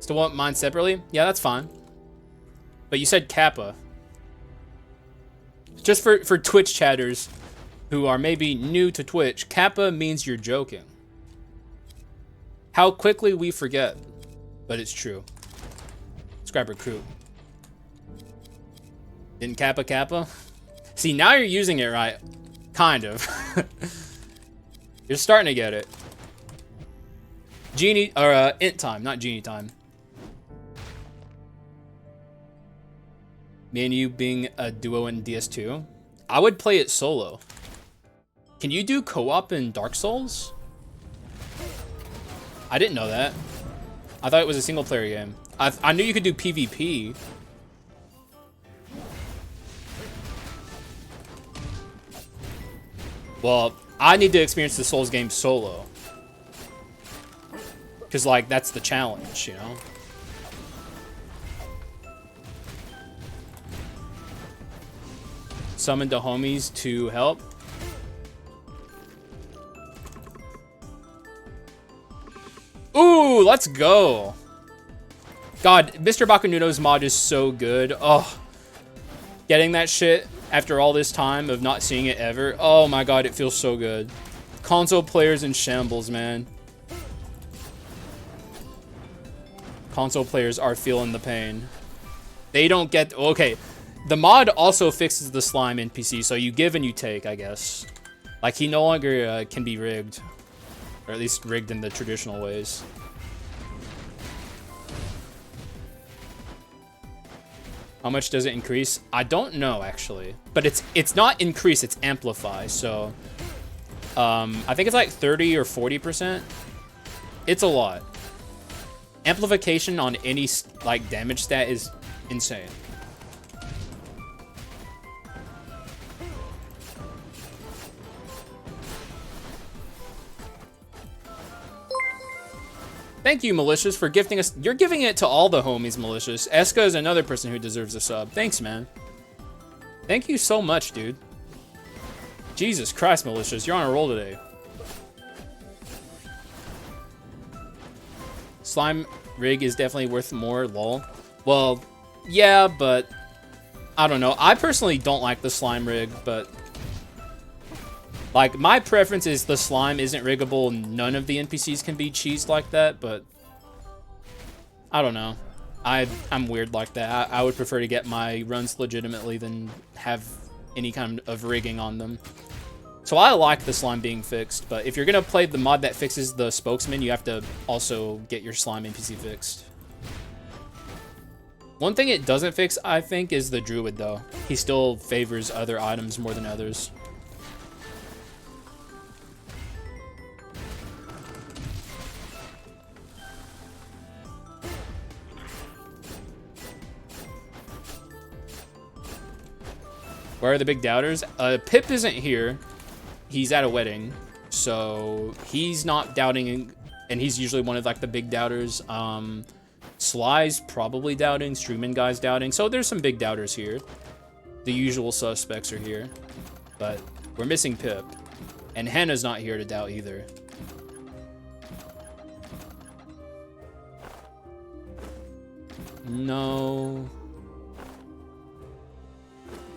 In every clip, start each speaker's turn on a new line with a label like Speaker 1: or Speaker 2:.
Speaker 1: Still want mine separately? Yeah, that's fine. But you said Kappa. Just for Twitch chatters who are maybe new to Twitch, Kappa means you're joking. How quickly we forget, but it's true. Let's grab recruit. Didn't Kappa Kappa? See, now you're using it right. Kind of. You're starting to get it. Genie, or int time, not genie time. Me and you being a duo in DS2. I would play it solo. Can you do co-op in Dark Souls? I didn't know that. I thought it was a single player game. I knew you could do PvP. Well, I need to experience the Souls game solo. Because, like, that's the challenge, you know? Summon the homies to help. Ooh, let's go. God, Mr. Bakununo's mod is so good. Oh, getting that shit after all this time of not seeing it ever. Oh my God, it feels so good. Console players in shambles, man. Console players are feeling the pain. They don't get... Okay, the mod also fixes the slime NPC, so you give and you take, I guess. Like, he no longer can be rigged. Or at least rigged in the traditional ways. How much does it increase? I don't know, actually. But it's not increase, it's amplify. So, I think it's like 30 or 40%. It's a lot. Amplification on any, like, damage stat is insane. Thank you, Malicious, for gifting us. You're giving it to all the homies, Malicious. Eska is another person who deserves a sub. Thanks, man. Thank you so much, dude. Jesus Christ, Malicious. You're on a roll today. Slime rig is definitely worth more, lol. Well, yeah, but I don't know. I personally don't like the slime rig, but... Like, my preference is the slime isn't riggable. None of the NPCs can be cheesed like that, but... I don't know. I'm weird like that. I would prefer to get my runs legitimately than have any kind of rigging on them. So I like the slime being fixed, but if you're going to play the mod that fixes the spokesman, you have to also get your slime NPC fixed. One thing it doesn't fix, I think, is the druid, though. He still favors other items more than others. Where are the big doubters? Pip isn't here. He's at a wedding, so he's not doubting, and he's usually one of, like, the big doubters. Sly's probably doubting. Streamin' Guy's doubting. So there's some big doubters here. The usual suspects are here, but we're missing Pip, and Hannah's not here to doubt either. No.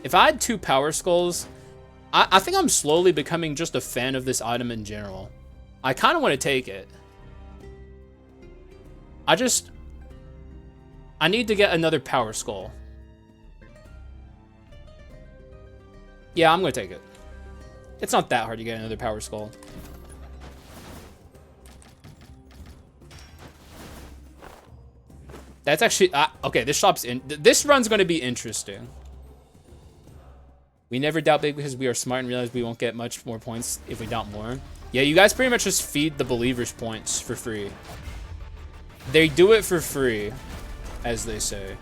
Speaker 1: If I had 2 power skulls, I think I'm slowly becoming just a fan of this item in general. I kind of want to take it. I need to get another power skull. Yeah, I'm going to take it. It's not that hard to get another power skull. That's actually... okay, this shop's in... This run's going to be interesting. We never doubt big because we are smart and realize we won't get much more points if we doubt more. Yeah, you guys pretty much just feed the believers points for free. They do it for free, as they say.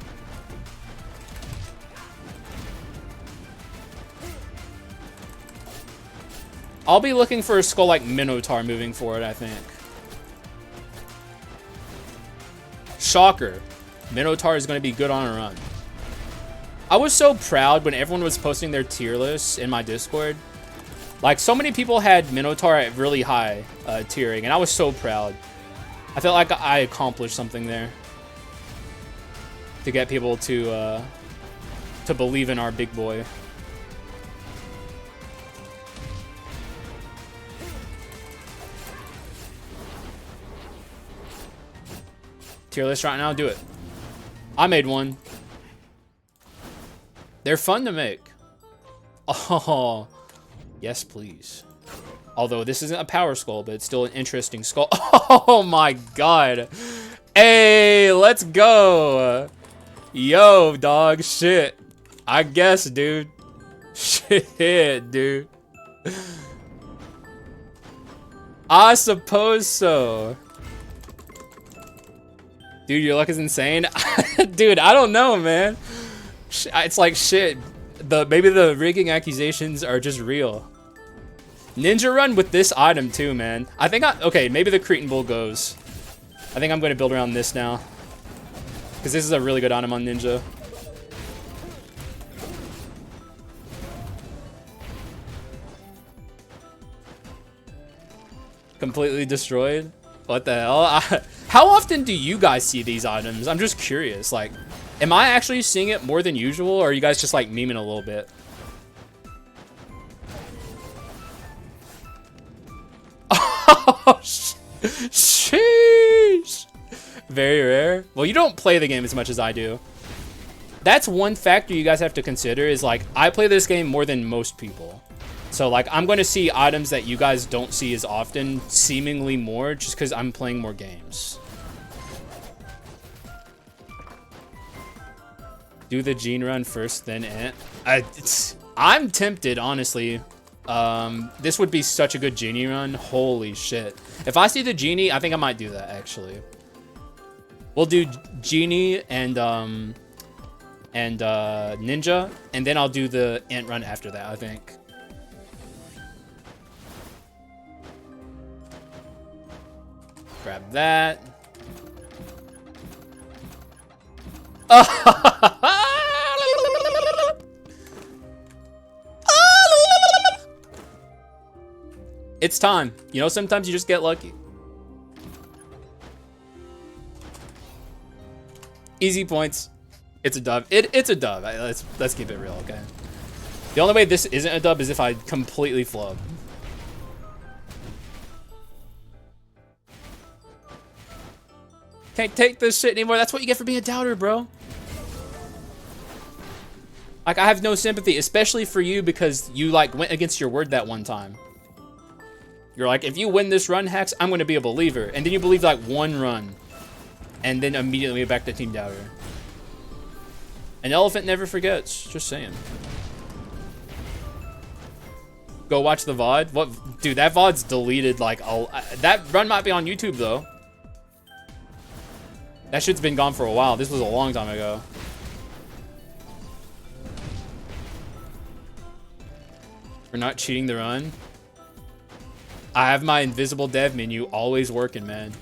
Speaker 1: I'll be looking for a skull like Minotaur moving forward, I think. Shocker. Minotaur is going to be good on a run. I was so proud when everyone was posting their tier lists in my Discord. Like, so many people had Minotaur at really high tiering, and I was so proud. I felt like I accomplished something there. to get people to believe in our big boy. Tier list right now, do it. I made one. They're fun to make. Oh, yes, please. Although this isn't a power skull, but it's still an interesting skull. Oh my god. Hey, let's go. Yo, dog, shit. I guess, dude. Shit, dude. I suppose so. Dude, your luck is insane. Dude, I don't know, man. It's like shit. Maybe the rigging accusations are just real. Ninja run with this item too, man. I think okay, maybe the Cretan Bull goes. I think I'm going to build around this now. Because this is a really good item on Ninja. Completely destroyed? What the hell? How often do you guys see these items? I'm just curious. Like, am I actually seeing it more than usual, or are you guys just like memeing a little bit? Oh, sheesh. Very rare. Well, you don't play the game as much as I do. That's one factor you guys have to consider is like, I play this game more than most people. So like, I'm going to see items that you guys don't see as often, seemingly more, just because I'm playing more games. Do the gene run first, then Ant. I'm tempted, honestly. This would be such a good genie run. Holy shit. If I see the genie, I think I might do that, actually. We'll do genie and ninja, and then I'll do the Ant run after that, I think. Grab that. It's time. You know, sometimes you just get lucky. Easy points. It's a dub. It's a dub. Let's keep it real, okay? The only way this isn't a dub is if I completely flub. Can't take this shit anymore. That's what you get for being a doubter, bro. Like, I have no sympathy, especially for you because you, like, went against your word that one time. You're like, if you win this run, Hax, I'm going to be a believer. And then you believed, like, one run. And then immediately went back to Team Doubter. An elephant never forgets. Just saying. Go watch the VOD. What? Dude, that VOD's deleted, like, that run might be on YouTube, though. That shit's been gone for a while. This was a long time ago. We're not cheating the run. I have my invisible dev menu always working, man.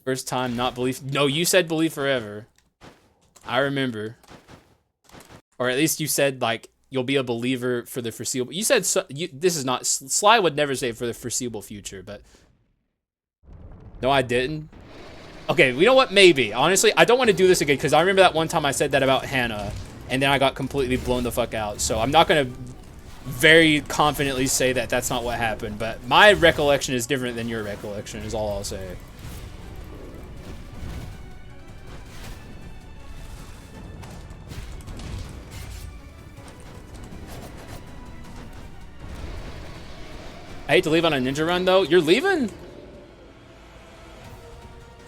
Speaker 1: First time not believe. No, you said believe forever. I remember. Or at least you said, like, you'll be a believer for the foreseeable. You said, this is not, Sly would never say for the foreseeable future, but. No, I didn't. Okay, you know what? Maybe. Honestly, I don't want to do this again because I remember that one time I said that about Hannah and then I got completely blown the fuck out. So I'm not going to very confidently say that that's not what happened, but my recollection is different than your recollection is all I'll say. I hate to leave on a ninja run though. You're leaving?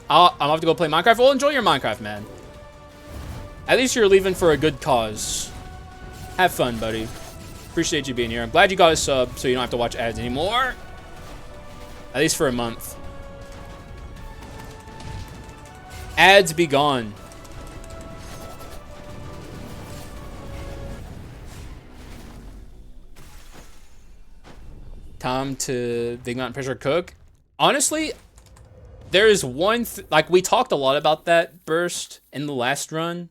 Speaker 1: I'm gonna have to go play Minecraft. Well, enjoy your Minecraft, man. At least you're leaving for a good cause. Have fun, buddy. Appreciate you being here. I'm glad you got a sub so you don't have to watch ads anymore. At least for a month. Ads be gone. Time to Big Mountain Pressure cook. Honestly, there is one, like, we talked a lot about that burst in the last run,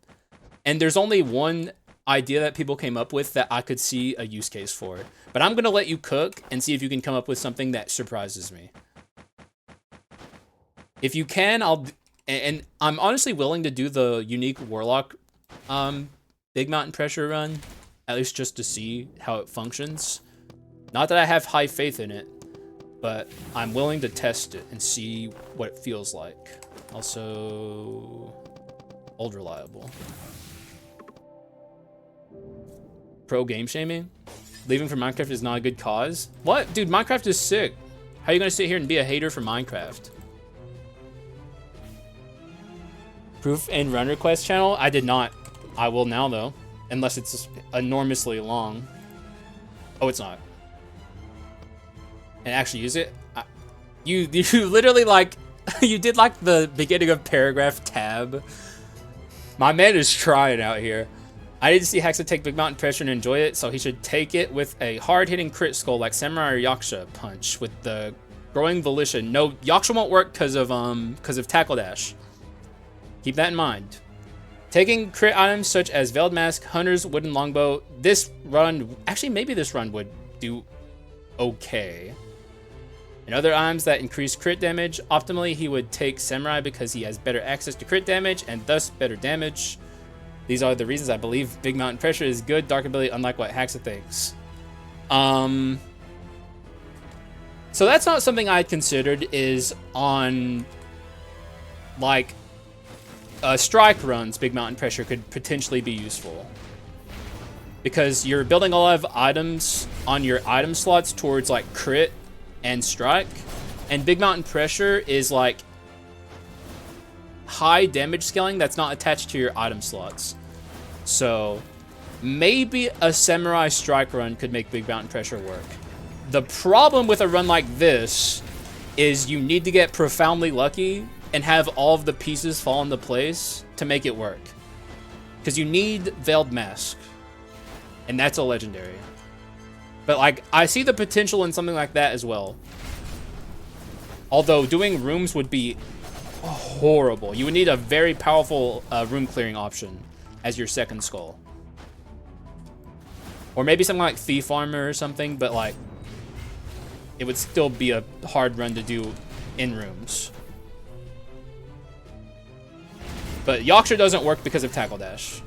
Speaker 1: and there's only one idea that people came up with that I could see a use case for. But I'm going to let you cook and see if you can come up with something that surprises me. If you can, And I'm honestly willing to do the unique Warlock big mountain pressure run, at least just to see how it functions. Not that I have high faith in it, but I'm willing to test it and see what it feels like. Also, old reliable. Pro game shaming? Leaving for Minecraft is not a good cause? What? Dude, Minecraft is sick. How are you gonna sit here and be a hater for Minecraft? Proof and run request channel? I did not. I will now though. Unless it's enormously long. Oh, it's not. And actually use it? You literally like, you did like the beginning of paragraph tab. My man is trying out here. I need to see Haxa take big mountain pressure and enjoy it, so he should take it with a hard-hitting crit skull like Samurai or Yaksha punch with the growing volition. No, Yaksha won't work because of tackle dash. Keep that in mind. Taking crit items such as Veiled Mask, Hunter's Wooden Longbow. This run, actually maybe this run would do okay. And other items that increase crit damage. Optimally, he would take Samurai because he has better access to crit damage and thus better damage. These are the reasons I believe Big Mountain Pressure is good dark ability, unlike what Haxa thinks. So that's not something I considered is on, like, strike runs, Big Mountain Pressure could potentially be useful. Because you're building a lot of items on your item slots towards, like, crit and strike. And Big Mountain Pressure is, like, high damage scaling that's not attached to your item slots. So maybe a Samurai strike run could make Big Mountain Pressure work. The problem with a run like this is you need to get profoundly lucky and have all of the pieces fall into place to make it work. Because you need Veiled Mask, and that's a legendary. But like, I see the potential in something like that as well. Although doing rooms would be horrible. You would need a very powerful room clearing option as your second skull. Or maybe something like Thief Armor or something, but like, it would still be a hard run to do in rooms. But Yaksha doesn't work because of Tackle Dash.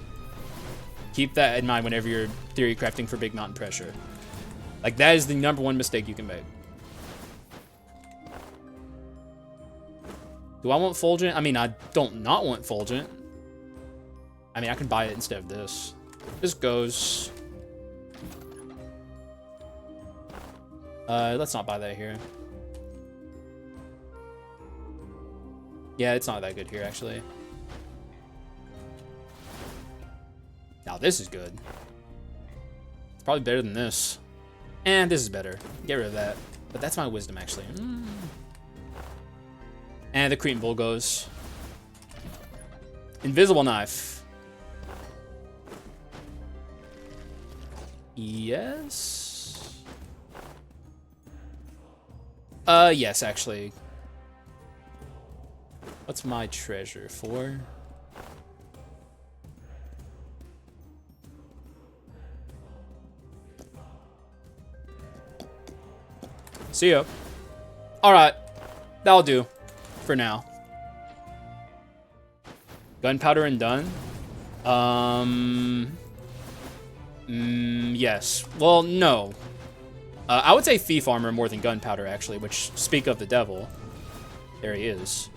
Speaker 1: Keep that in mind whenever you're theory crafting for Big Mountain Pressure. Like, that is the #1 mistake you can make. Do I want Fulgent? I mean, I don't not want Fulgent. I mean, I can buy it instead of this. This goes... let's not buy that here. Yeah, it's not that good here, actually. Now, this is good. It's probably better than this. And this is better. Get rid of that. But that's my wisdom, actually. And the Cretan Bull goes. Invisible Knife. Yes? Yes, actually. What's my treasure for? See ya. Alright. That'll do. For now. Gunpowder and done? Yes. Well, no. I would say Thief Armor more than Gunpowder, actually, which, speak of the devil. There he is.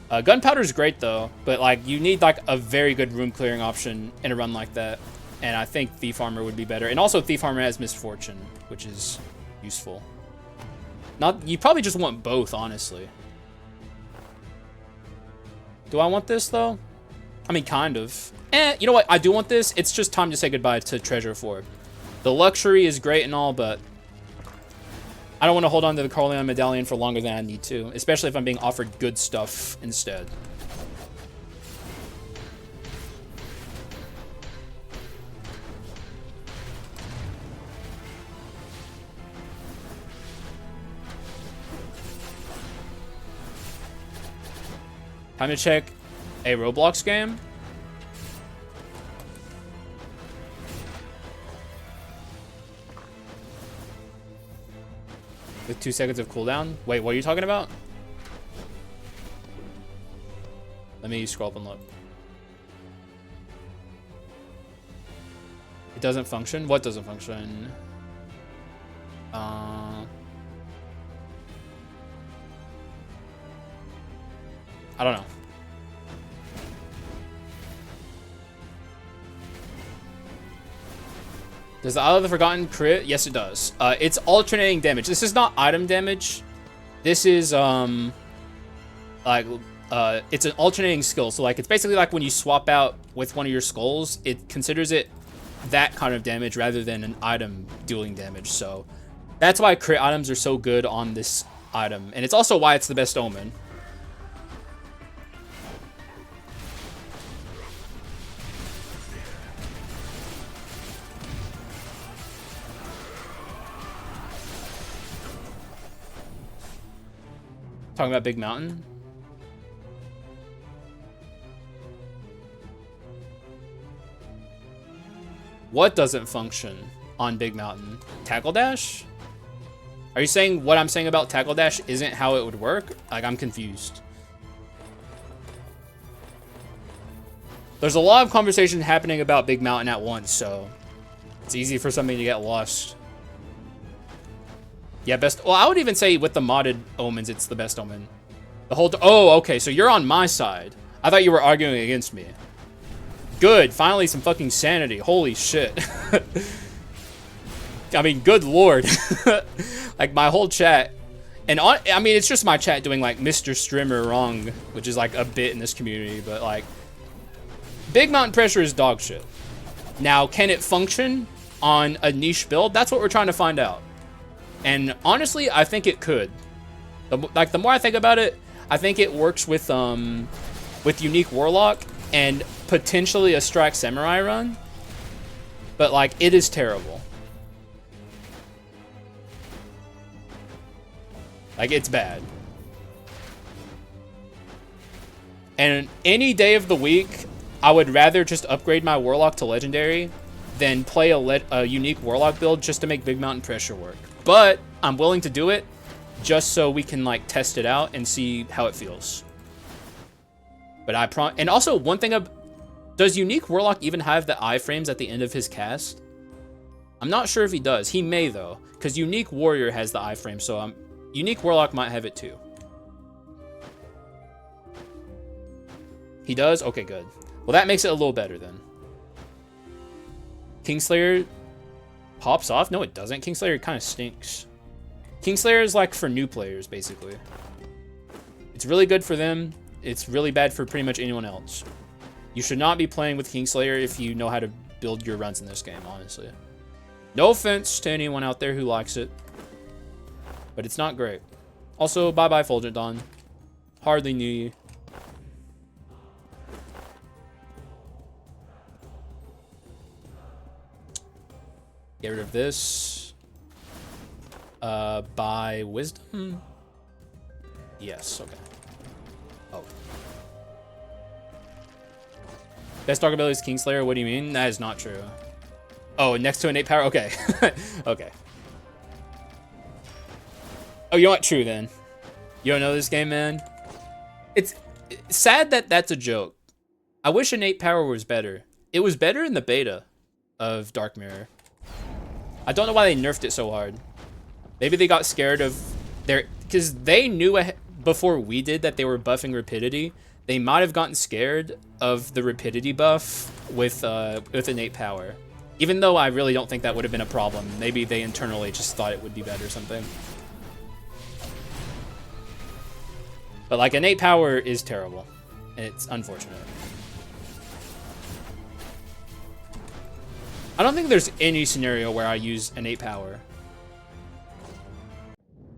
Speaker 1: Gunpowder's great, though, but, like, you need, like, a very good room clearing option in a run like that. And I think Thief Armor would be better. And also, Thief Armor has Misfortune, which is useful. Not, you probably just want both, honestly. Do I want this, though? I mean, kind of. You know what? I do want this. It's just time to say goodbye to Treasure 4. The luxury is great and all, but I don't want to hold on to the Corleone Medallion for longer than I need to, especially if I'm being offered good stuff instead. Time to check a Roblox game. With 2 seconds of cooldown. Wait, what are you talking about? Let me scroll up and look. It doesn't function? What doesn't function? I don't know. Does the Isle of the Forgotten crit? Yes, it does. It's alternating damage. This is not item damage. This is, it's an alternating skill. So, like, it's basically like when you swap out with one of your skulls, it considers it that kind of damage rather than an item dealing damage. So, that's why crit items are so good on this item. And it's also why it's the best Omen. Talking about Big Mountain. What doesn't function on Big Mountain? Tackle dash? Are you saying what I'm saying about tackle dash isn't how it would work? Like, I'm confused. There's a lot of conversation happening about Big Mountain at once, so it's easy for something to get lost. Yeah, best. Well, I would even say with the modded Omens, it's the best Omen. The whole. Oh, okay. So you're on my side. I thought you were arguing against me. Good. Finally, some fucking sanity. Holy shit. I mean, good lord. Like my whole chat, and I mean, it's just my chat doing like Mr. Strimmer wrong, which is like a bit in this community, but like, Big Mountain Pressure is dog shit. Now, can it function on a niche build? That's what we're trying to find out. And honestly, I think it could. Like, the more I think about it, I think it works with Unique Warlock and potentially a Strike Samurai run. But, like, it is terrible. Like, it's bad. And any day of the week, I would rather just upgrade my Warlock to Legendary than play a Unique Warlock build just to make Big Mountain Pressure work. But I'm willing to do it just so we can like test it out and see how it feels. But and also one thing does Unique Warlock even have the iframes at the end of his cast? I'm not sure if he does. He may though, because Unique Warrior has the iframe, so Unique Warlock might have it too. He does? Okay, good. Well, that makes it a little better then. Kingslayer pops off? No, it doesn't. Kingslayer kind of stinks. Kingslayer is like for new players, basically. It's really good for them. It's really bad for pretty much anyone else. You should not be playing with Kingslayer if you know how to build your runs in this game, honestly. No offense to anyone out there who likes it, but it's not great. Also, bye-bye Fulgent Dawn. Hardly knew you. Get rid of this. By wisdom? Yes, okay. Oh. Best dog ability is Kingslayer. What do you mean? That is not true. Oh, next to innate power? Okay. Okay. Oh, you know what? True then. You don't know this game, man? It's sad that that's a joke. I wish innate power was better. It was better in the beta of Dark Mirror. I don't know why they nerfed it so hard. Maybe they got scared of because they knew before we did that they were buffing rapidity. They might have gotten scared of the rapidity buff with innate power. Even though I really don't think that would have been a problem. Maybe they internally just thought it would be better or something. But like innate power is terrible. And it's unfortunate. I don't think there's any scenario where I use innate power.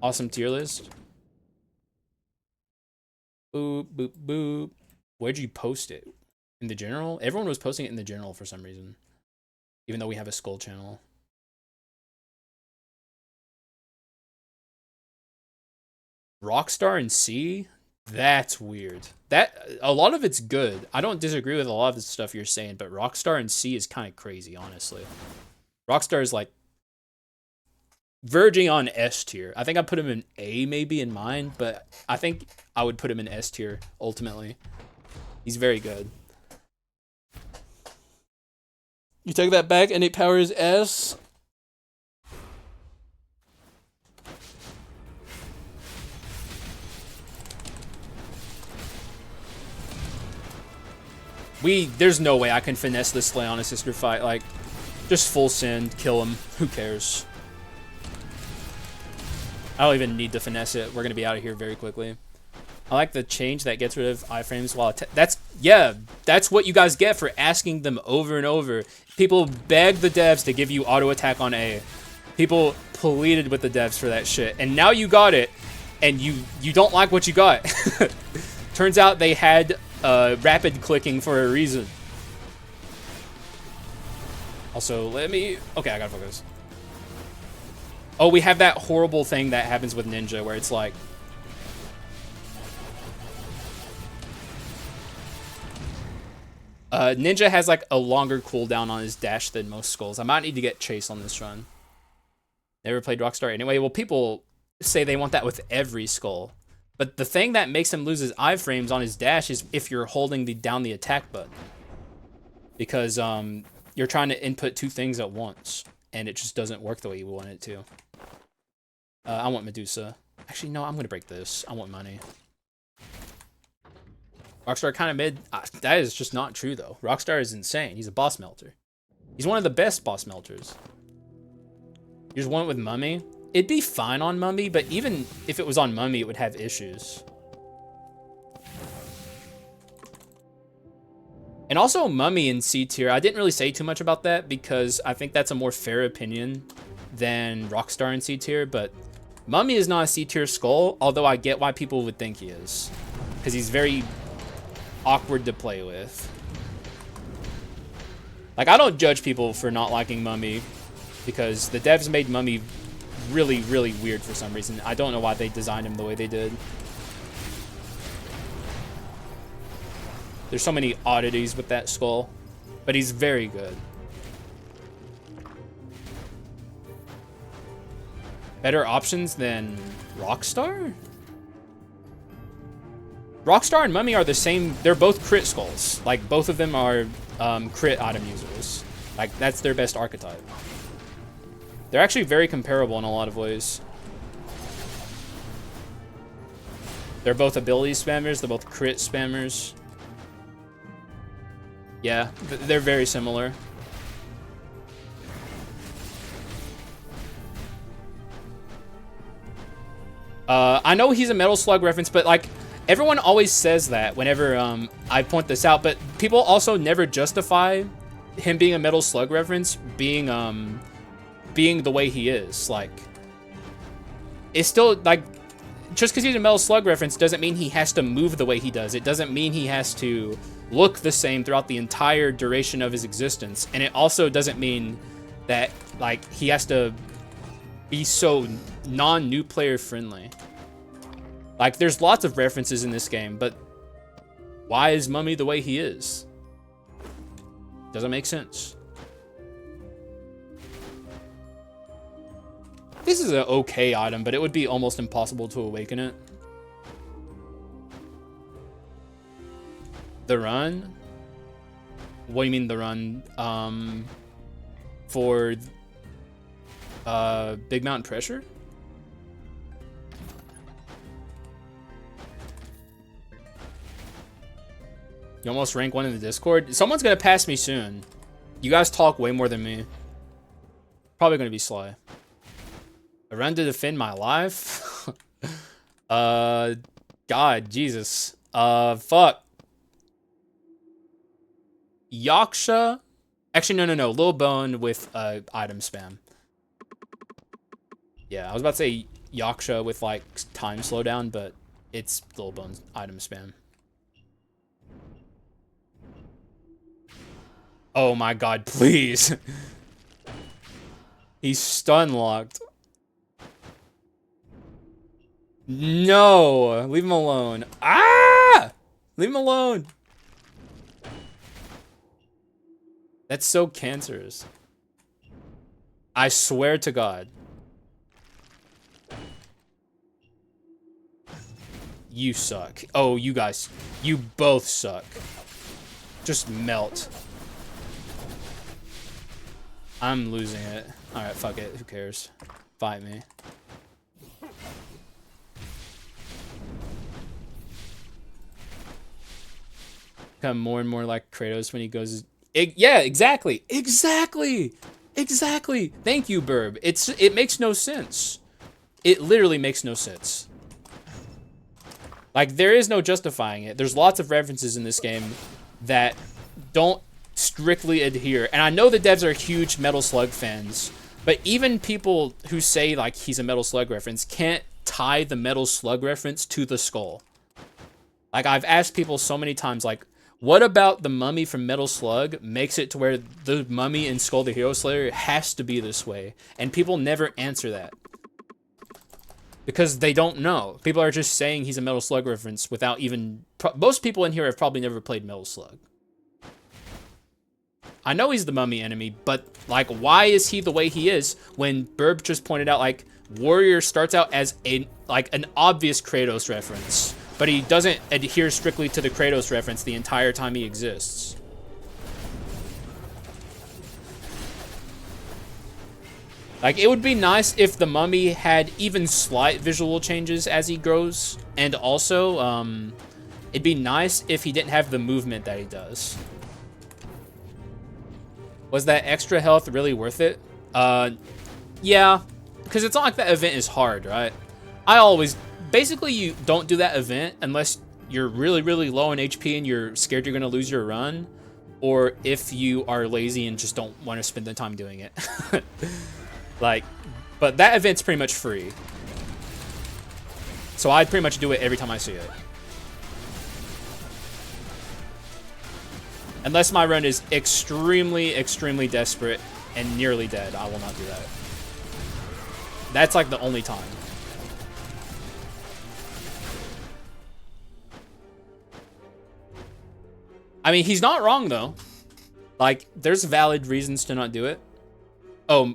Speaker 1: Awesome tier list. Boop, boop, boop. Where'd you post it? In the general? Everyone was posting it in the general for some reason. Even though we have a Skul channel. Rockstar and C? That's weird. A lot of it's good. I don't disagree with a lot of the stuff you're saying, but Rockstar and C is kind of crazy, honestly. Rockstar is like verging on S tier. I think I put him in A maybe in mine, but I think I would put him in S tier ultimately. He's very good. You take that back, innate power is S. There's no way I can finesse this Slay on a sister fight. Like, just full send, kill him. Who cares? I don't even need to finesse it. We're gonna be out of here very quickly. I like the change that gets rid of iframes while that's what you guys get for asking them over and over. People beg the devs to give you auto attack on A. People pleaded with the devs for that shit, and now you got it, and you don't like what you got. Turns out they had rapid clicking for a reason. Also, okay, I gotta focus. Oh, we have that horrible thing that happens with Ninja where it's like, Ninja has like a longer cooldown on his dash than most skulls. I might need to get Chase on this run. Never played Rockstar anyway. Well, people say they want that with every skull. But the thing that makes him lose his iframes on his dash is if you're holding down the attack button. Because you're trying to input two things at once. And it just doesn't work the way you want it to. I want Medusa. Actually, no, I'm going to break this. I want money. Rockstar kind of mid. That is just not true, though. Rockstar is insane. He's a boss melter. He's one of the best boss melters. You just want it with Mummy. It'd be fine on Mummy, but even if it was on Mummy, it would have issues. And also Mummy in C tier. I didn't really say too much about that because I think that's a more fair opinion than Rockstar in C tier, but Mummy is not a C tier skull, although I get why people would think he is. Because he's very awkward to play with. Like, I don't judge people for not liking Mummy because the devs made Mummy really, really weird for some reason. I don't know why they designed him the way they did. There's so many oddities with that skull, but he's very good. Better options than Rockstar? Rockstar and Mummy are the same. They're both crit skulls. Like, both of them are crit item users. Like, that's their best archetype. They're actually very comparable in a lot of ways. They're both ability spammers. They're both crit spammers. Yeah, they're very similar. I know he's a Metal Slug reference, but like, everyone always says that whenever I point this out, but people also never justify him being a Metal Slug reference being the way he is. Like, it's still like, just because he's a Metal Slug reference doesn't mean he has to move the way he does. It doesn't mean he has to look the same throughout the entire duration of his existence. And it also doesn't mean that like he has to be so non-new player friendly. Like, there's lots of references in this game, but why is Mummy the way he is? Doesn't make sense. This is an okay item, but it would be almost impossible to awaken it. The run? What do you mean the run? For Big Mountain Pressure? You almost rank 1 in the Discord? Someone's gonna pass me soon. You guys talk way more than me. Probably gonna be Sly. A run to defend my life? God, Jesus. Fuck. Yaksha? Actually, no. Lil Bone with item spam. Yeah, I was about to say Yaksha with like time slowdown, but it's Lil Bone's item spam. Oh my God, please. He's stun locked. No, leave him alone. Ah! Leave him alone. That's so cancerous. I swear to God. You suck. Oh, you guys. You both suck. Just melt. I'm losing it. Alright, fuck it. Who cares? Fight me. Become more and more like Kratos when he goes... yeah, exactly. Exactly. Exactly. Thank you, Burb. It makes no sense. It literally makes no sense. Like, there is no justifying it. There's lots of references in this game that don't strictly adhere. And I know the devs are huge Metal Slug fans, but even people who say, like, he's a Metal Slug reference can't tie the Metal Slug reference to the skull. Like, I've asked people so many times, like, what about the mummy from Metal Slug makes it to where the mummy in Skul the Hero Slayer has to be this way? And people never answer that. Because they don't know. People are just saying he's a Metal Slug reference without even... most people in here have probably never played Metal Slug. I know he's the mummy enemy, but, like, why is he the way he is when Burb just pointed out, like, Warrior starts out as an obvious Kratos reference, but he doesn't adhere strictly to the Kratos reference the entire time he exists. Like, it would be nice if the mummy had even slight visual changes as he grows. And also, it'd be nice if he didn't have the movement that he does. Was that extra health really worth it? Yeah. Because it's not like that event is hard, right? Basically, you don't do that event unless you're really, really low on HP and you're scared you're going to lose your run. Or if you are lazy and just don't want to spend the time doing it. Like, but that event's pretty much free. So I'd pretty much do it every time I see it. Unless my run is extremely, extremely desperate and nearly dead, I will not do that. That's like the only time. I mean, he's not wrong though. Like, there's valid reasons to not do it. Oh,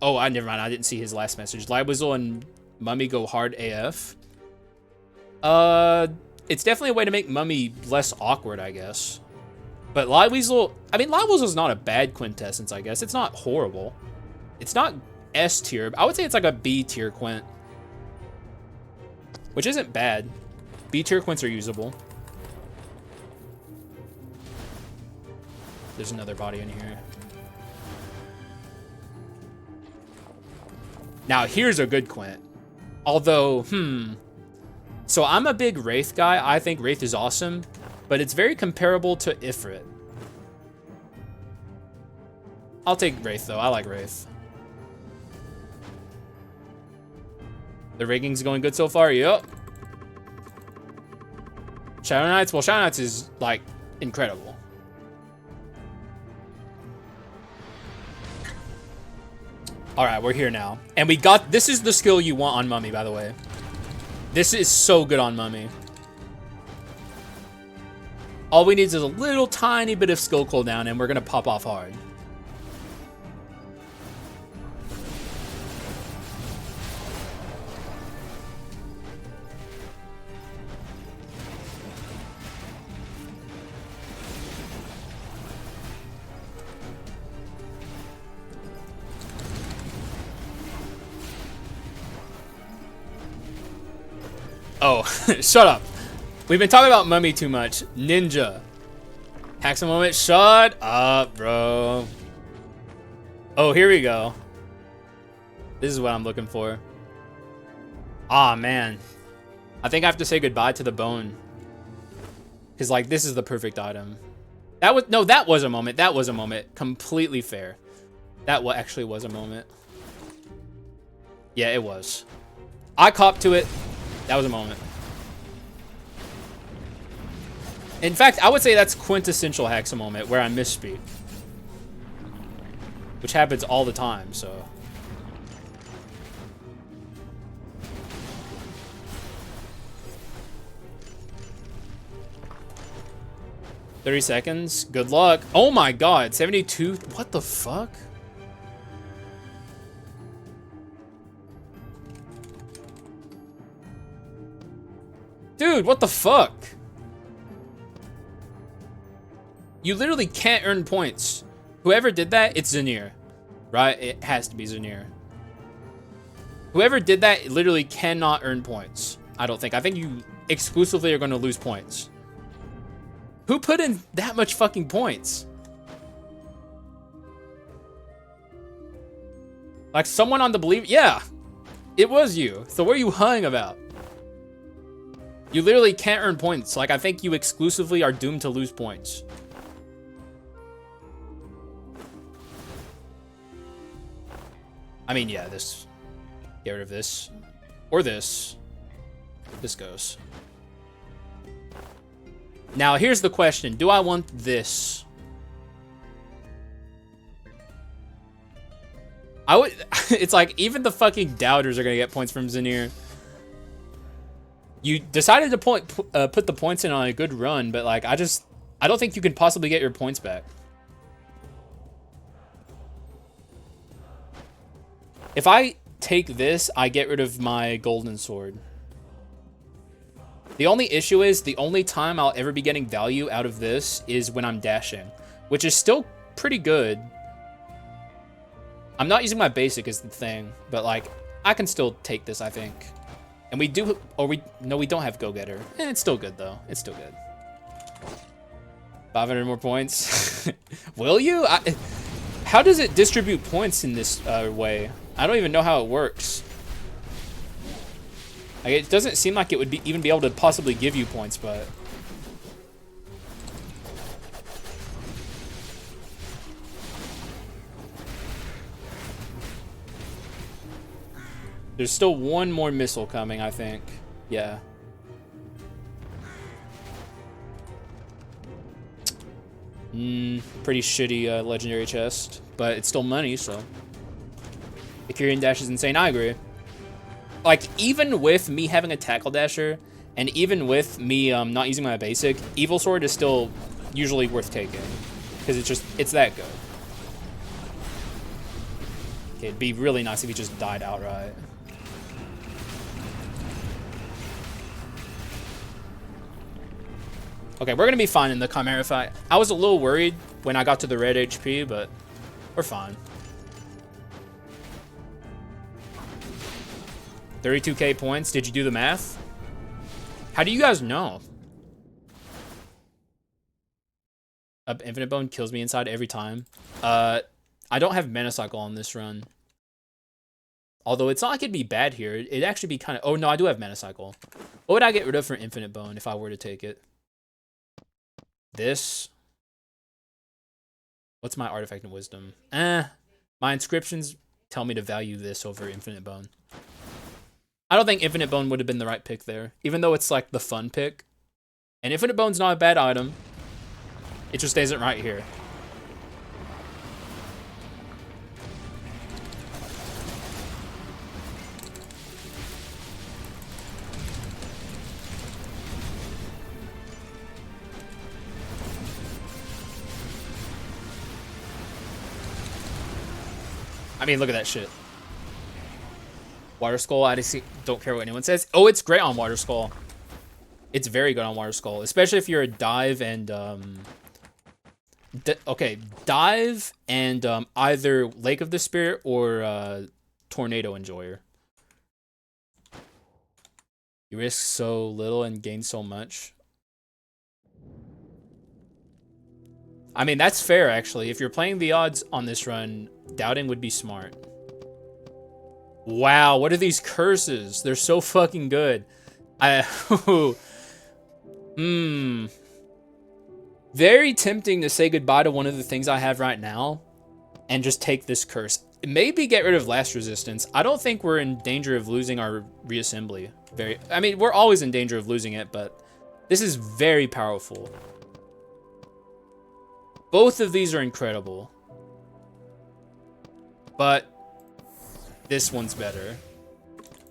Speaker 1: never mind. I didn't see his last message. Liveweasel and Mummy go hard AF. It's definitely a way to make Mummy less awkward, I guess. But Liveweasel, I mean, Liveweasel's not a bad quintessence, I guess. It's not horrible. It's not S tier. I would say it's like a B tier quint. Which isn't bad. B tier quints are usable. There's another body in here. Now, here's a good quint. Although, So I'm a big Wraith guy. I think Wraith is awesome. But it's very comparable to Ifrit. I'll take Wraith, though. I like Wraith. The rigging's going good so far? Yup. Shadow Knights? Well, Shadow Knights is, like, incredible. Alright, we're here now. And we got... This is the skill you want on Mummy, by the way. This is so good on Mummy. All we need is a little tiny bit of skill cooldown, and we're gonna pop off hard. Oh, shut up. We've been talking about Mummy too much. Ninja. Haxa moment. Shut up, bro. Oh, here we go. This is what I'm looking for. Aw, man. I think I have to say goodbye to the bone. Because, like, this is the perfect item. That was a moment. That was a moment. Completely fair. That actually was a moment. Yeah, it was. I copped to it. That was a moment. In fact, I would say that's quintessential Haxa moment where I misspeak. Which happens all the time, so. "30 seconds. Good luck." Oh my god, 72. What the fuck? Dude, what the fuck? You literally can't earn points. Whoever did that, it's Zanir. Right? It has to be Zanir. Whoever did that literally cannot earn points. I don't think. I think you exclusively are going to lose points. Who put in that much fucking points? Like someone on the believe. Yeah, it was you. So what are you huhing about? You literally can't earn points. Like I think you exclusively are doomed to lose points. I mean, yeah, this. Get rid of this. Or this. This goes. Now, here's the question. Do I want this? I would... It's like, even the fucking doubters are gonna get points from Zanir. You decided to put the points in on a good run, but, like, I don't think you can possibly get your points back. If I take this, I get rid of my golden sword. The only issue is, the only time I'll ever be getting value out of this is when I'm dashing, which is still pretty good. I'm not using my basic as the thing, but like, I can still take this, I think. And we do, or no, we don't have Go-Getter. It's still good though, it's still good. 500 more points. Will you? How does it distribute points in this way? I don't even know how it works. Like, it doesn't seem like it would even be able to possibly give you points, but... There's still one more missile coming, I think. Yeah. Pretty shitty legendary chest, but it's still money, so... The Kyrian dash is insane, I agree. Like, even with me having a tackle dasher, and even with me not using my basic, Evil Sword is still usually worth taking. Because it's that good. Okay, it'd be really nice if he just died outright. Okay, we're gonna be fine in the Chimera fight. I was a little worried when I got to the red HP, but we're fine. 32k points. Did you do the math? How do you guys know? Infinite Bone kills me inside every time. I don't have Mana Cycle on this run. Although it's not like it'd be bad here. It'd actually be kind of... Oh, no, I do have Mana Cycle. What would I get rid of for Infinite Bone if I were to take it? This. What's my Artifact and Wisdom? My inscriptions tell me to value this over Infinite Bone. I don't think Infinite Bone would have been the right pick there, even though it's like the fun pick. And Infinite Bone's not a bad item. It just isn't right here. I mean, look at that shit. Water Skull, I just don't care what anyone says. Oh, it's great on Water Skull. It's very good on Water Skull, especially if you're a dive and okay, dive and either Lake of the Spirit or Tornado Enjoyer. You risk so little and gain so much. I mean, that's fair actually. If you're playing the odds on this run, doubting would be smart. Wow, what are these curses? They're so fucking good. Very tempting to say goodbye to one of the things I have right now and just take this curse. Maybe get rid of Last Resistance. I don't think we're in danger of losing our reassembly. I mean, we're always in danger of losing it, but this is very powerful. Both of these are incredible. But this one's better.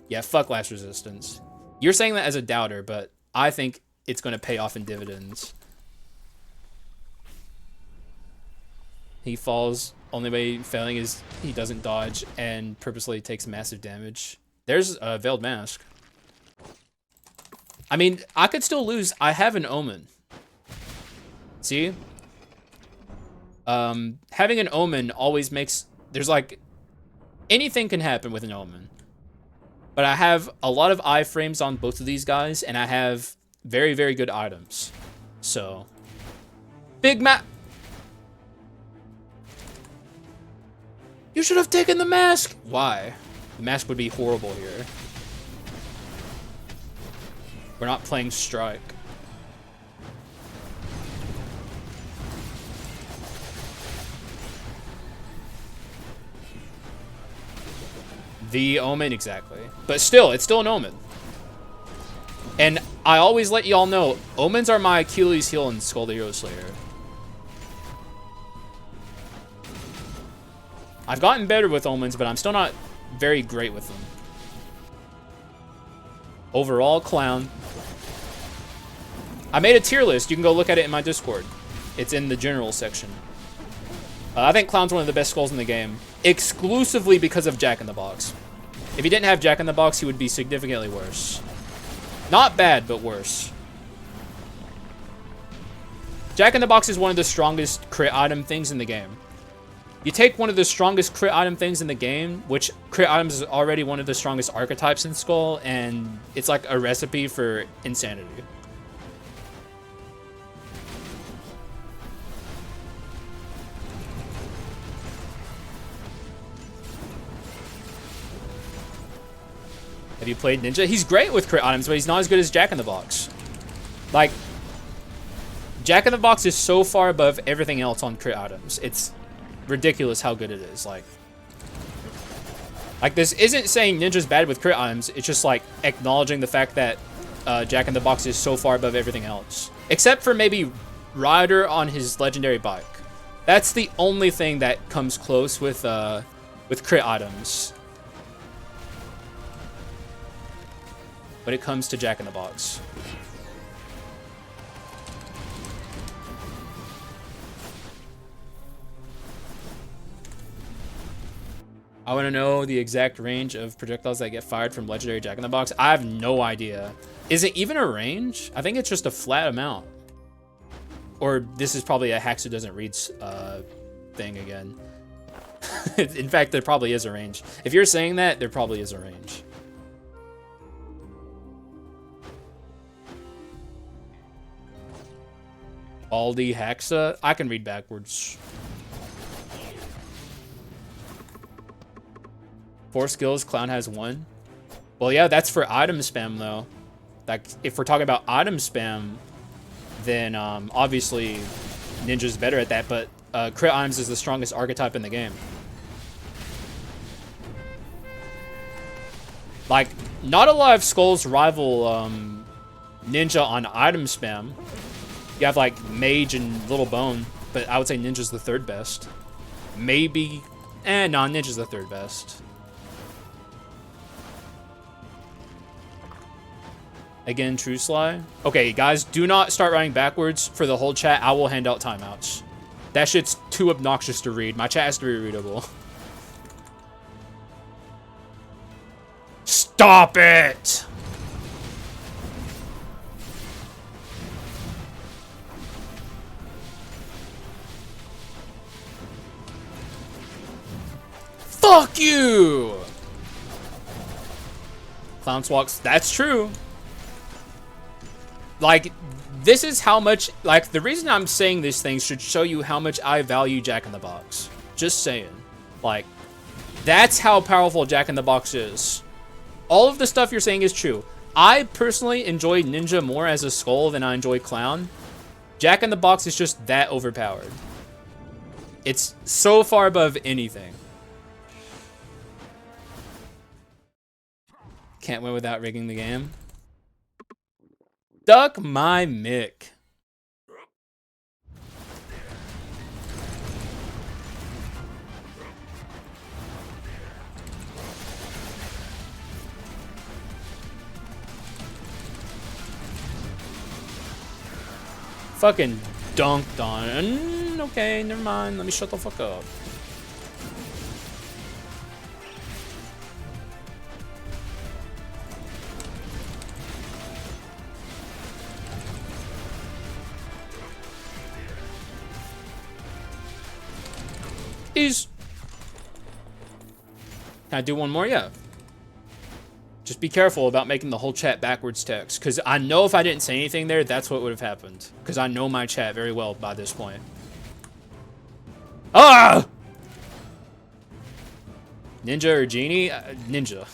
Speaker 1: Yeah, fuck Last Resistance. You're saying that as a doubter, but I think it's going to pay off in dividends. He falls. Only way failing is he doesn't dodge and purposely takes massive damage. There's a Veiled Mask. I mean, I could still lose. I have an Omen. See? Having an Omen always makes... There's like... Anything can happen with an Omen. But I have a lot of iframes on both of these guys, and I have very, very good items. So... Big map! You should have taken the mask! Why? The mask would be horrible here. We're not playing Strike. The Omen, exactly. But still, it's still an Omen. And I always let y'all know, Omens are my Achilles heel in Skul the Hero Slayer. I've gotten better with Omens, but I'm still not very great with them. Overall, Clown. I made a tier list. You can go look at it in my Discord. It's in the general section. I think Clown's one of the best skulls in the game, exclusively because of Jack in the Box. If he didn't have Jack in the Box, he would be significantly worse. Not bad, but worse. Jack in the Box is one of the strongest crit item things in the game. You take one of the strongest crit item things in the game, which crit items is already one of the strongest archetypes in Skul, and it's like a recipe for insanity. Have you played Ninja? He's great with crit items, but he's not as good as Jack in the Box. Like, Jack in the Box is so far above everything else on crit items. It's ridiculous how good it is. Like this isn't saying Ninja's bad with crit items. It's just like acknowledging the fact that Jack in the Box is so far above everything else, except for maybe Ryder on his legendary bike. That's the only thing that comes close with crit items when it comes to Jack in the Box. I want to know the exact range of projectiles that get fired from legendary Jack in the Box. I have no idea. Is it even a range? I think it's just a flat amount. Or this is probably a Haxa doesn't read thing again. In fact, there probably is a range. If you're saying that, there probably is a range. Aldi Haxa? I can read backwards. 4 skills, Clown has 1. Well, yeah, that's for item spam, though. Like, if we're talking about item spam, then obviously Ninja's better at that, but crit items is the strongest archetype in the game. Like, not a lot of skulls rival Ninja on item spam. You have, like, Mage and Little Bone, but I would say Ninja's the 3rd best. Maybe... no, Ninja's the 3rd best. Again, True Sly. Okay, guys, do not start writing backwards for the whole chat. I will hand out timeouts. That shit's too obnoxious to read. My chat has to be readable. Stop it! Fuck you! Clowns walks. That's true. Like, this is how much, like, the reason I'm saying these things should show you how much I value Jack in the Box. Just saying. Like, that's how powerful Jack in the Box is. All of the stuff you're saying is true. I personally enjoy Ninja more as a skull than I enjoy Clown. Jack in the Box is just that overpowered. It's so far above anything. Can't win without rigging the game. Duck my mic. Fucking dunked on. Okay, never mind. Let me shut the fuck up. Can I do one more? Yeah. Just be careful about making the whole chat backwards text, because I know if I didn't say anything there, that's what would have happened. Because I know my chat very well by this point. Ah! Ninja or Genie? Ninja.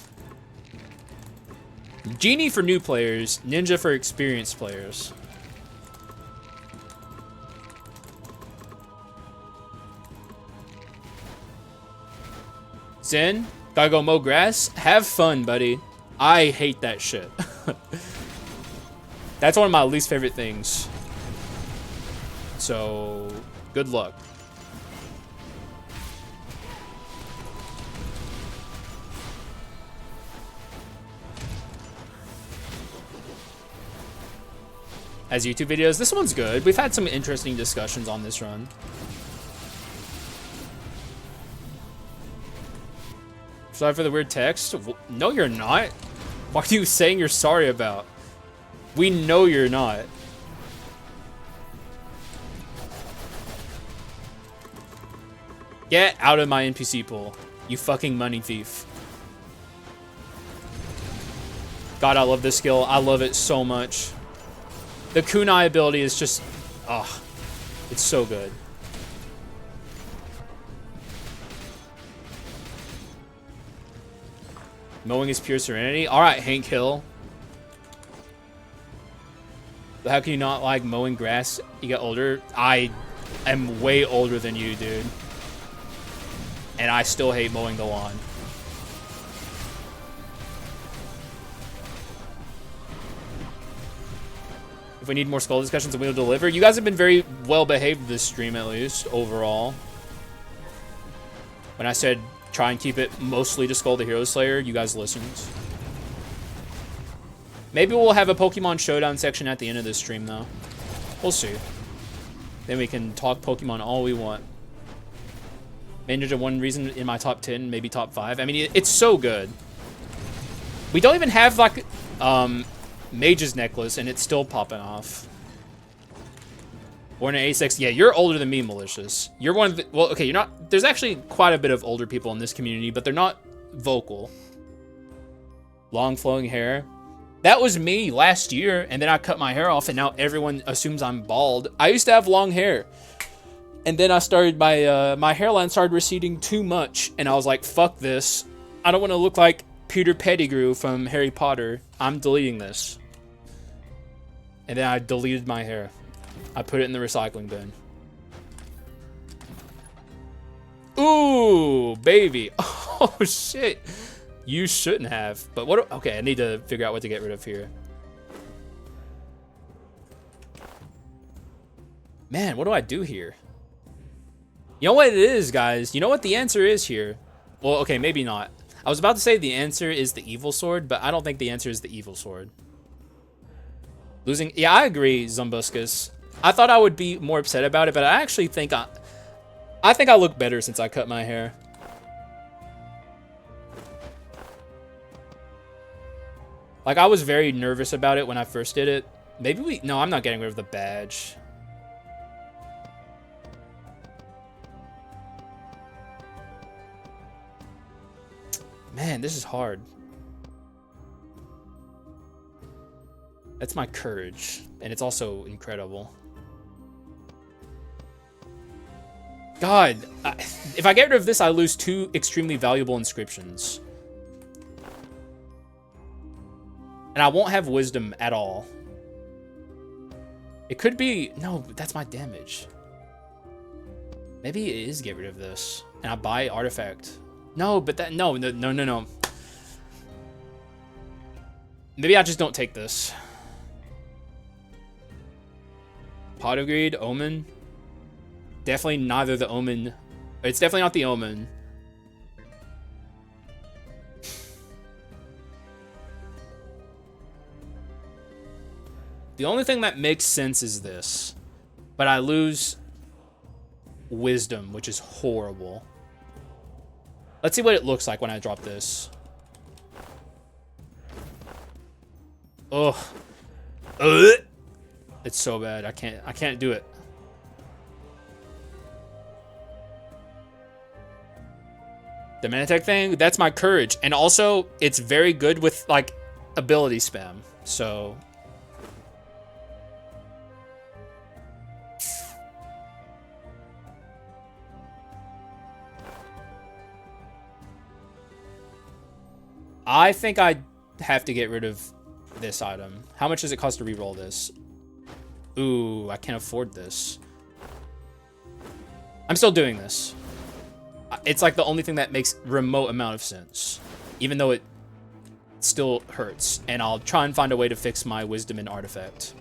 Speaker 1: Genie for new players, Ninja for experienced players. Zen, gotta go mow grass? Have fun, buddy. I hate that shit. That's one of my least favorite things. So, good luck. As YouTube videos, this one's good. We've had some interesting discussions on this run. Sorry for the weird text. No, you're not. What are you saying you're sorry about? We know you're not. Get out of my NPC pool, you fucking money thief. God, I love this skill. I love it so much. The kunai ability is just, oh, it's so good. Mowing is pure serenity. All right, Hank Hill. But how can you not like mowing grass? You get older. I am way older than you, dude. And I still hate mowing the lawn. If we need more Skul discussions, we'll deliver. You guys have been very well behaved this stream, at least, overall. When I said try and keep it mostly to Skul the Hero Slayer, you guys listened. Maybe we'll have a Pokemon Showdown section at the end of this stream, though. We'll see. Then we can talk Pokemon all we want. Ninja, one reason in my top 10, maybe top 5. I mean, it's so good. We don't even have, like, Mage's Necklace, and it's still popping off. Born in 86. Yeah, you're older than me, Malicious. You're one of the... Well, okay, you're not... There's actually quite a bit of older people in this community, but they're not vocal. Long flowing hair. That was me last year, and then I cut my hair off, and now everyone assumes I'm bald. I used to have long hair. And then I started... My hairline started receding too much, and I was like, fuck this. I don't want to look like Peter Pettigrew from Harry Potter. I'm deleting this. And then I deleted my hair. I put it in the recycling bin. Ooh, baby. Oh, shit. You shouldn't have. But what... Okay, I need to figure out what to get rid of here. Man, what do I do here? You know what it is, guys? You know what the answer is here? Well, okay, maybe not. I was about to say the answer is the evil sword, but I don't think the answer is the evil sword. Losing... Yeah, I agree, Zumbuscus. I thought I would be more upset about it, but I actually think I think I look better since I cut my hair. Like, I was very nervous about it when I first did it. Maybe we... No, I'm not getting rid of the badge. Man, this is hard. That's my courage, and it's also incredible. God, if I get rid of this, I lose 2 extremely valuable inscriptions. And I won't have wisdom at all. It could be... No, that's my damage. Maybe it is get rid of this. And I buy artifact. No, but that... No. Maybe I just don't take this. Pot of Greed, Omen. Definitely neither the Omen. It's definitely not the Omen. The only thing that makes sense is this. But I lose wisdom, which is horrible. Let's see what it looks like when I drop this. Ugh. It's so bad. I can't do it. The Manatech thing, that's my courage. And also, it's very good with, like, ability spam. So... I think I'd have to get rid of this item. How much does it cost to reroll this? Ooh, I can't afford this. I'm still doing this. It's like the only thing that makes remote amount of sense. Even though it still hurts. And I'll try and find a way to fix my wisdom and artifact.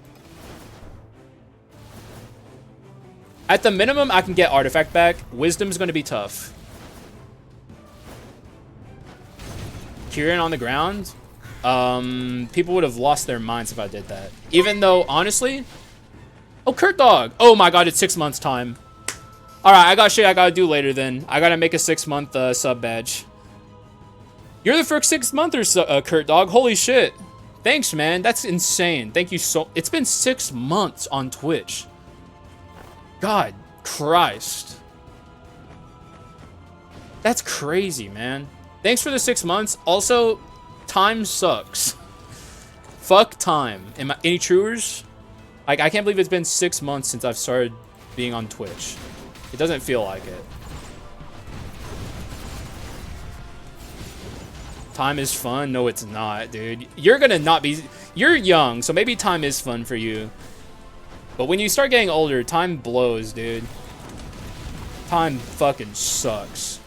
Speaker 1: At the minimum, I can get artifact back. Wisdom's going to be tough. Kieran on the ground? People would have lost their minds if I did that. Even though, honestly... Oh, Kurt Dog! Oh my god, it's 6 months time. Alright, I got shit I gotta do later then. I gotta make a 6-month sub badge. You're the first 6-monther, Kurt Dog. Holy shit. Thanks, man. That's insane. Thank you so... It's been 6 months on Twitch. God Christ. That's crazy, man. Thanks for the 6 months. Also, time sucks. Fuck time. Any truers? Like, I can't believe it's been 6 months since I've started being on Twitch. It doesn't feel like it. Time is fun? No, it's not, dude. You're gonna not be... You're young, so maybe time is fun for you. But when you start getting older, time blows, dude. Time fucking sucks.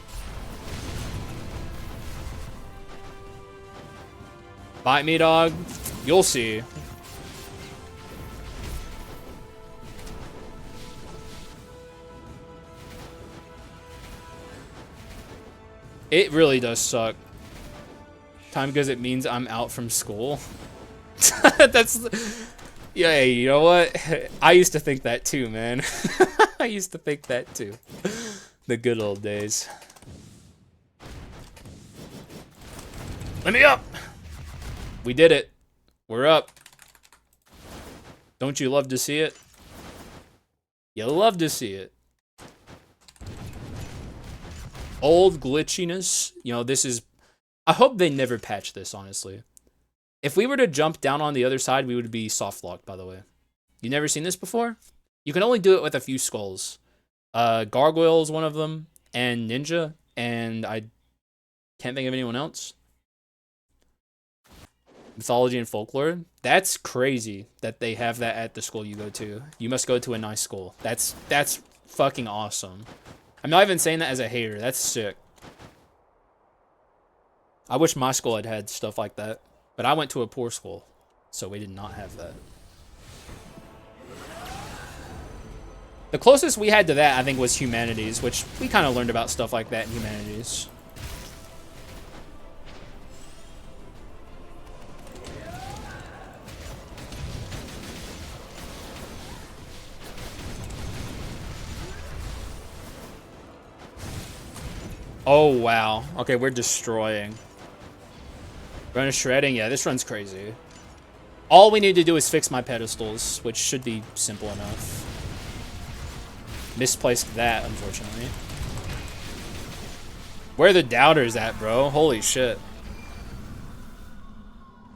Speaker 1: Bite me, dog. You'll see. It really does suck. Time because it means I'm out from school. That's... Yeah, you know what? I used to think that too, man. I used to think that too. The good old days. Let me up! We did it. We're up. Don't you love to see it? You love to see it. Old glitchiness. You know, this is... I hope they never patch this, honestly. If we were to jump down on the other side, we would be soft locked, by the way. You never seen this before? You can only do it with a few skulls. Gargoyle is one of them, and Ninja, and I can't think of anyone else. Mythology and folklore. That's crazy that they have that at the school you go to. You must go to a nice school. That's fucking awesome. I'm not even saying that as a hater. That's sick. I wish my school had had stuff like that. But I went to a poor school, so we did not have that. The closest we had to that, I think, was humanities, which we kind of learned about stuff like that in humanities. Oh, wow. Okay, we're destroying. Run a shredding? Yeah, this run's crazy. All we need to do is fix my pedestals, which should be simple enough. Misplaced that, unfortunately. Where are the doubters at, bro? Holy shit.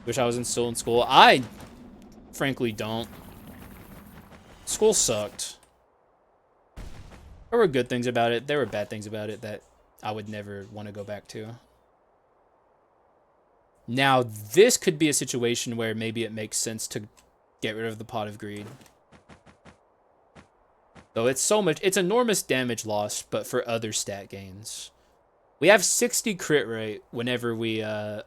Speaker 1: Wish I was still in school. I frankly don't. School sucked. There were good things about it. There were bad things about it that I would never want to go back to. Now, this could be a situation where maybe it makes sense to get rid of the Pot of Greed. Though it's so much, it's enormous damage loss, but for other stat gains. We have 60 crit rate whenever we are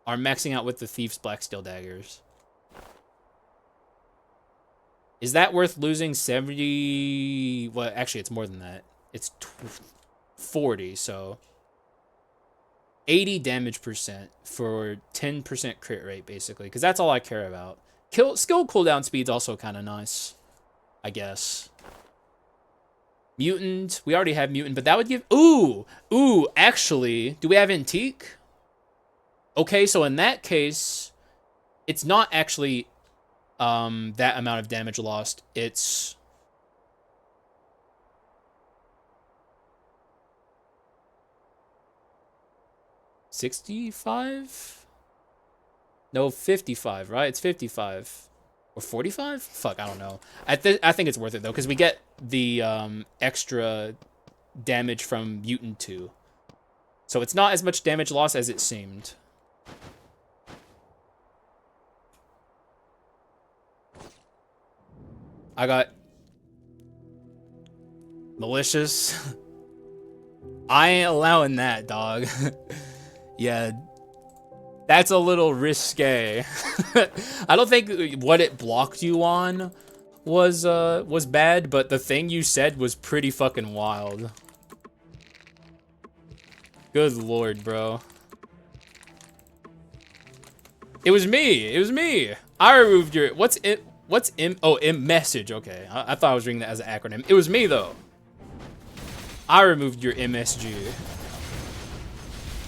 Speaker 1: maxing out with the Thief's Blacksteel Daggers. Is that worth losing 70? Well, actually, it's more than that. It's 40, so 80 damage percent for 10% crit rate, basically, because that's all I care about. Skill cooldown speed's also kind of nice, I guess. Mutant, we already have Mutant, but that would give... Ooh, actually, do we have Antique? Okay, so in that case, it's not actually that amount of damage lost. It's... 65? No, 55, right? It's 55. Or 45? Fuck, I don't know. I think it's worth it, though, because we get the extra damage from Mutant 2. So it's not as much damage loss as it seemed. I got malicious. I ain't allowing that, dog. Yeah, that's a little risque. I don't think what it blocked you on was bad, but the thing you said was pretty fucking wild. Good lord, bro. It was me. It was me. I removed your message. Okay, I thought I was reading that as an acronym. It was me though. I removed your MSG.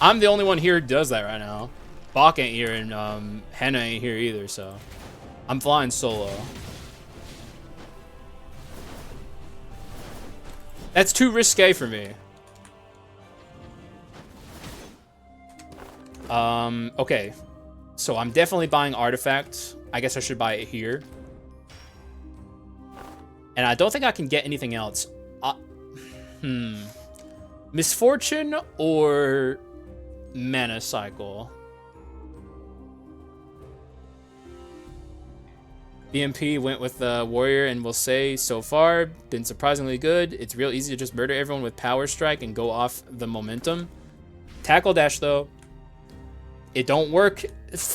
Speaker 1: I'm the only one here who does that right now. Bach ain't here, and Hannah ain't here either, so I'm flying solo. That's too risque for me. Okay. So I'm definitely buying Artifact. I guess I should buy it here. And I don't think I can get anything else. Misfortune or Mana Cycle? BMP went with the Warrior and will say, so far, been surprisingly good. It's real easy to just murder everyone with Power Strike and go off the momentum. Tackle Dash, though, it don't work.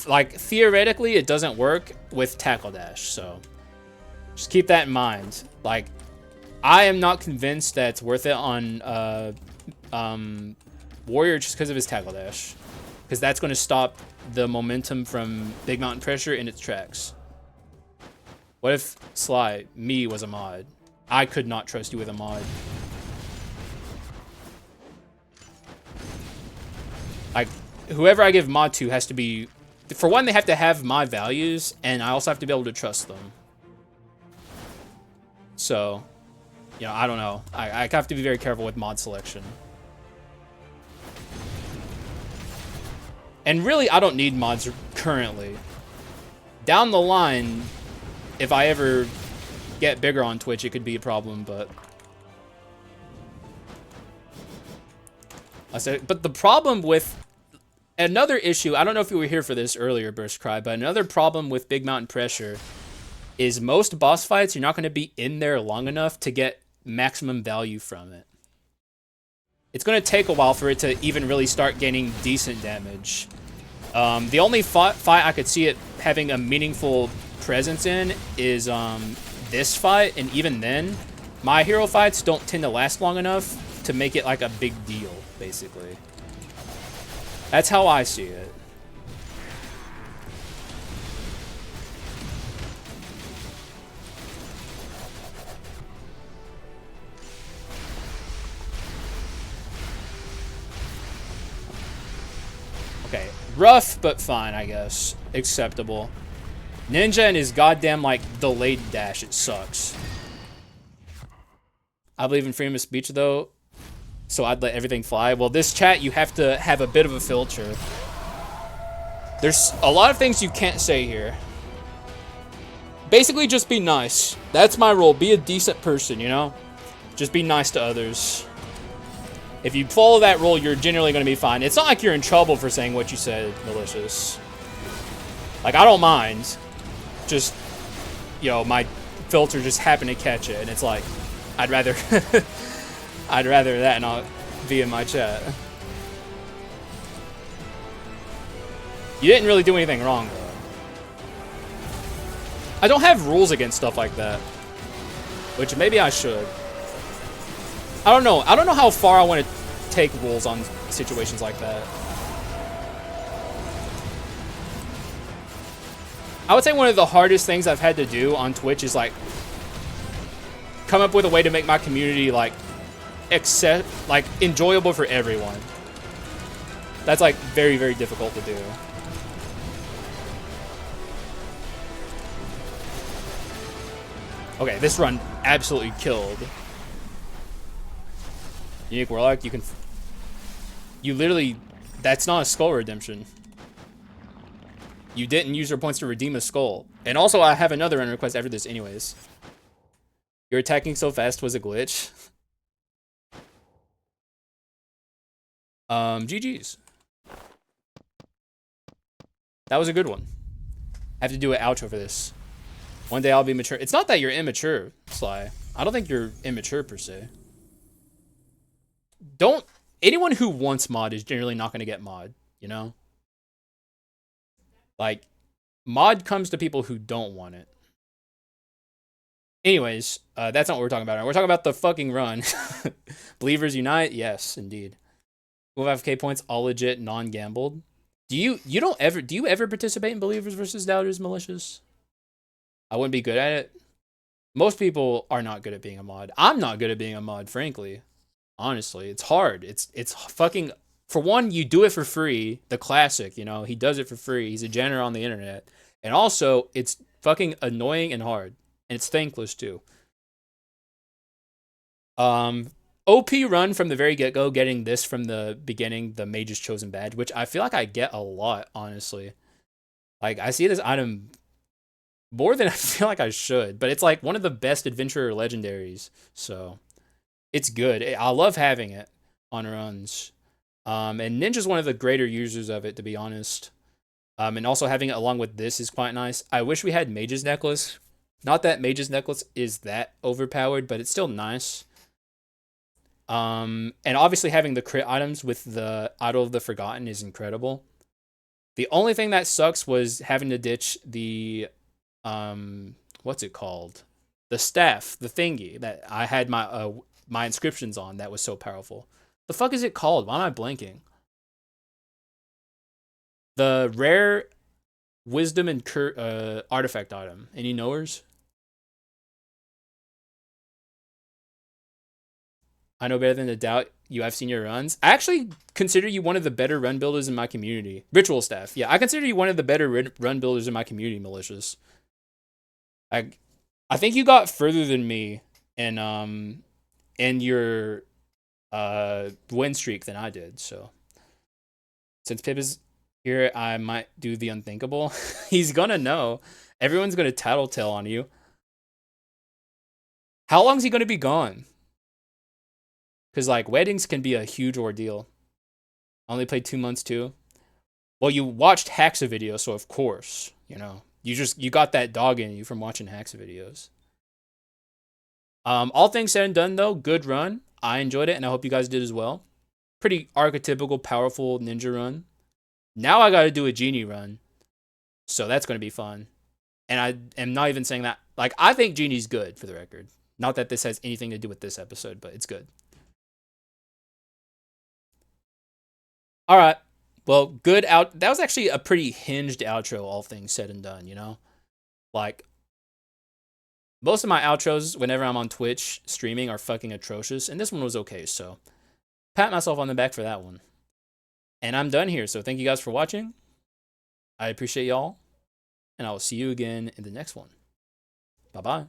Speaker 1: Like, theoretically, it doesn't work with Tackle Dash, so just keep that in mind. Like, I am not convinced that it's worth it on Warrior just because of his Tackle Dash, because that's going to stop the momentum from Big Mountain Pressure in its tracks. What if Sly, me, was a mod? I could not trust you with a mod. Like, whoever I give mod to has to be... For one, they have to have my values, and I also have to be able to trust them. So, you know, I don't know. I have to be very careful with mod selection. And really, I don't need mods currently. Down the line, if I ever get bigger on Twitch, it could be a problem, but... But the problem with... Another issue, I don't know if you were here for this earlier, Burst Cry, but another problem with Big Mountain Pressure is most boss fights, you're not going to be in there long enough to get maximum value from it. It's going to take a while for it to even really start gaining decent damage. The only fight I could see it having a meaningful presence in is this fight, and even then, my hero fights don't tend to last long enough to make it like a big deal, basically. That's how I see it. Okay, rough, but fine, I guess. Acceptable. Ninja and his goddamn, like, delayed dash, it sucks. I believe in freedom of speech, though, so I'd let everything fly. Well, this chat, you have to have a bit of a filter. There's a lot of things you can't say here. Basically, just be nice. That's my rule. Be a decent person, you know? Just be nice to others. If you follow that rule, you're generally going to be fine. It's not like you're in trouble for saying what you said, malicious. Like, I don't mind. Just, you know, my filter just happened to catch it, and it's like, I'd rather... I'd rather that not be in my chat. You didn't really do anything wrong, though. I don't have rules against stuff like that. Which maybe I should. I don't know. I don't know how far I want to take rules on situations like that. I would say one of the hardest things I've had to do on Twitch is, like, come up with a way to make my community, like, enjoyable for everyone. That's, like, very, very difficult to do. Okay, this run absolutely killed. Unique Warlock, you literally That's not a skull redemption. You didn't use your points to redeem a skull. And also, I have another run request after this anyways. You're attacking so fast was a glitch. GG's. That was a good one. I have to do an outro for this. One day I'll be mature. It's not that you're immature, Sly. I don't think you're immature per se. Anyone who wants mod is generally not going to get mod, you know? Like, mod comes to people who don't want it. Anyways, that's not what we're talking about. We're talking about the fucking run. Believers unite? Yes, indeed. 5K points, all legit, non-gambled. Do you ever participate in Believers versus Doubters Malicious? I wouldn't be good at it. Most people are not good at being a mod. I'm not good at being a mod, frankly. Honestly, it's hard. It's fucking, for one, you do it for free. The classic, you know, he does it for free. He's a janitor on the internet. And also, it's fucking annoying and hard. And it's thankless too. OP run from the very get-go, getting this from the beginning, the Mage's Chosen badge, which I feel like I get a lot, honestly. Like, I see this item more than I feel like I should, but it's like one of the best adventurer legendaries, so it's good. I love having it on runs. And Ninja's one of the greater users of it, to be honest. And also having it along with this is quite nice. I wish we had Mage's Necklace. Not that Mage's Necklace is that overpowered, but it's still nice. And obviously having the crit items with the Idol of the Forgotten is incredible. The only thing that sucks was having to ditch the, what's it called? The staff, the thingy that I had my, my inscriptions on that was so powerful. The fuck is it called? Why am I blanking? The rare wisdom and artifact item. Any knowers? I know better than to doubt you. I've seen your runs. I actually consider you one of the better run builders in my community. Ritual staff. Yeah, I consider you one of the better run builders in my community, Malicious. I think you got further than me in your win streak than I did. So since Pip is here, I might do the unthinkable. He's gonna know. Everyone's gonna tattletale on you. How long is he gonna be gone? Because, like, weddings can be a huge ordeal. I only played 2 months, too. Well, you watched Haxa videos, so of course, you know. You got that dog in you from watching Haxa videos. All things said and done, though, good run. I enjoyed it, and I hope you guys did as well. Pretty archetypical, powerful ninja run. Now I got to do a genie run. So that's going to be fun. And I am not even saying that. Like, I think genie's good, for the record. Not that this has anything to do with this episode, but it's good. All right. Well, good out. That was actually a pretty hinged outro, all things said and done, you know? Like, most of my outros, whenever I'm on Twitch streaming, are fucking atrocious, and this one was okay, so pat myself on the back for that one. And I'm done here, so thank you guys for watching. I appreciate y'all, and I will see you again in the next one. Bye-bye.